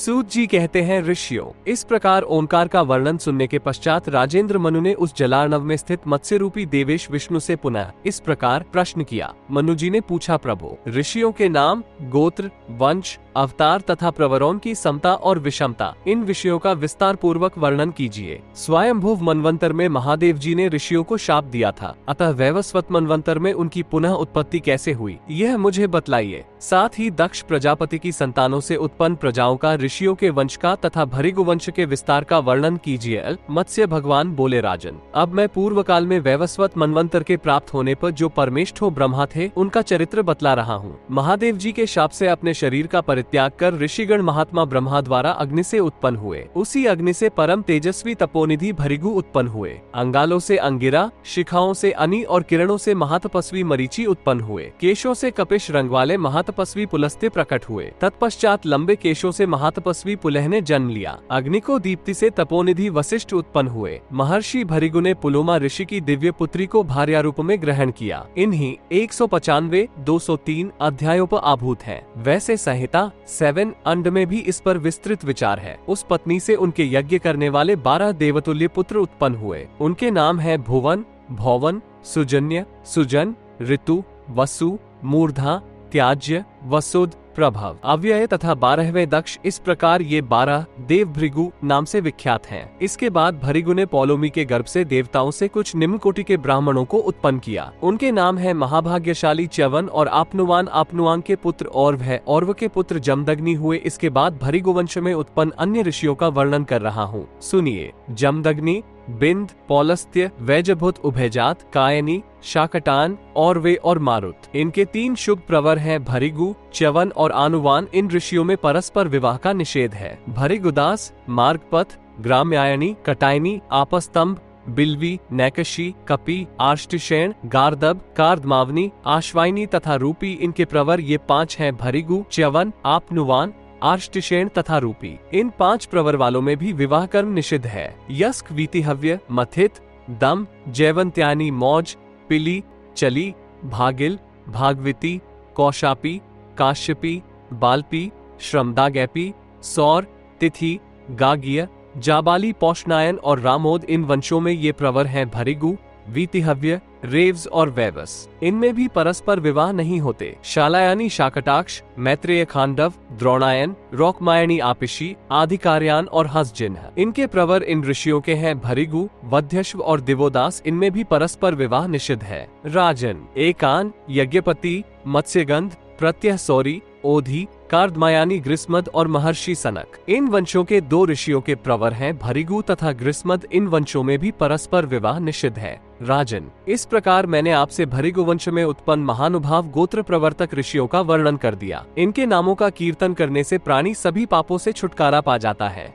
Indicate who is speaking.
Speaker 1: सूत जी कहते हैं, ऋषियों, इस प्रकार ओंकार का वर्णन सुनने के पश्चात राजेंद्र मनु ने उस जलार्णव में स्थित मत्स्य रूपी देवेश विष्णु से पुनः इस प्रकार प्रश्न किया। मनु जी ने पूछा, प्रभु, ऋषियों के नाम, गोत्र, वंश, अवतार तथा प्रवरों की समता और विषमता, इन विषयों का विस्तार पूर्वक वर्णन कीजिए। स्वयंभुव मनवंतर में महादेव जी ने ऋषियों को शाप दिया था, अतः वैवस्वत मनवंतर में उनकी पुनः उत्पत्ति कैसे हुई, यह मुझे बतलाइए। साथ ही दक्ष प्रजापति की संतानों से उत्पन्न प्रजाओं का, ऋषियों के वंश का तथा भृगु वंश के विस्तार का वर्णन कीजिए। मत्स्य भगवान बोले, राजन, अब मैं पूर्व काल में वैवस्वत मनवंतर के प्राप्त होने पर जो परमेष्ठो ब्रह्मा थे, उनका चरित्र बतला रहा हूँ। महादेव जी के शाप से अपने शरीर का परित्याग कर ऋषिगण महात्मा ब्रह्मा द्वारा अग्नि से उत्पन्न हुए। उसी अग्नि से परम तेजस्वी तपोनिधि भृगु उत्पन्न हुए। अंगालों से अंगिरा, शिखाओं से अनि और किरणों से महातपस्वी मरीचि उत्पन्न हुए। केशों से कपिश रंग वाले महातपस्वी पुलस्त्य प्रकट हुए। तत्पश्चात लंबे केशों से महातपस्वी पुलह ने जन्म लिया। अग्नि को दीप्ति से तपोनिधि वशिष्ठ उत्पन्न हुए। महर्षि भृगु ने पुलोमा ऋषि की दिव्य पुत्री को भार्या रूप में ग्रहण किया। इन्हीं 195, 203 अध्यायों पर आभूत है। वैसे संहिता 7 अंड में भी इस पर विस्तृत विचार है। उस पत्नी से उनके यज्ञ करने वाले 12 देवतुल्य पुत्र उत्पन्न हुए। उनके नाम है भुवन, भौवन, सुजन्य, सुजन, ऋतु, वसु, मूर्धा, त्याज्य, वसुद, प्रभव, अव्यय तथा 12वें दक्ष। इस प्रकार ये 12 देव भृगु नाम से विख्यात हैं। इसके बाद भृगु ने पौलोमी के गर्भ से देवताओं से कुछ निम्न कोटि के ब्राह्मणों को उत्पन्न किया। उनके नाम है महाभाग्यशाली च्यवन और आपनुवान। आपनुवान के पुत्र और्व है। और्व के पुत्र जमदग्नि हुए। इसके बाद भृगु वंश में उत्पन्न अन्य ऋषियों का वर्णन कर रहा हूँ, सुनिए। जमदग्नि, बिंद, पौलस्त्य, वैजभूत, उभयजात, कायनी, शाकटान, औरवे और मारुत, इनके 3 शुभ प्रवर हैं। भृगु, च्यवन और आनुवान। इन ऋषियों में परस्पर विवाह का निषेध है। भृगुदास, मार्गपथ, ग्राम्यायनी, कटायनी, आपस्तंभ, बिल्वी, नैकशी, कपि, आर्ष्टिशेण, गार्दब, कार्दमावनी, आश्वाइनी तथा रूपी, इनके प्रवर ये 5 हैं। भृगु, च्यवन, आपनुवान, आर्ष्टिशेण तथा रूपी। इन 5 प्रवर वालों में भी विवाह कर्म निषिद्ध है। यस्क, वीतिहव्य, मथित, दम, जयवंत्यानी, मौज, पिली, चली, भागिल, भागवती, कौशापी, काश्यपी, बालपी, श्रमदागैपी, सौर, तिथि, गागिय, जाबाली, पौष्णायन और रामोद। इन वंशों में ये प्रवर हैं। भृगु, वीतिहव्य, रेव्स और वैवस। इनमें भी परस्पर विवाह नहीं होते। शालायानी, शाकटाक्ष, मैत्रेय, खांडव, द्रोणायन, रोकमायनी, आपिशी, आधिकार्यान और हसजिन्ह, इनके प्रवर इन ऋषियों के हैं। भृगु, वध्यश्व और दिवोदास, इनमें भी परस्पर विवाह निषिद्ध है। राजन, एकान, यज्ञपति, मत्स्यगंध, प्रत्यह सौरी, ओधी, कार्दमायानी, ग्रीष्मद और महर्षि सनक, इन वंशों के 2 ऋषियों के प्रवर हैं। भृगु तथा ग्रीष्मद। इन वंशों में भी परस्पर विवाह निषिद्ध है। राजन, इस प्रकार मैंने आपसे भृगु वंश में उत्पन्न महानुभाव गोत्र प्रवर्तक ऋषियों का वर्णन कर दिया। इनके नामों का कीर्तन करने से प्राणी सभी पापों से छुटकारा पा जाता है।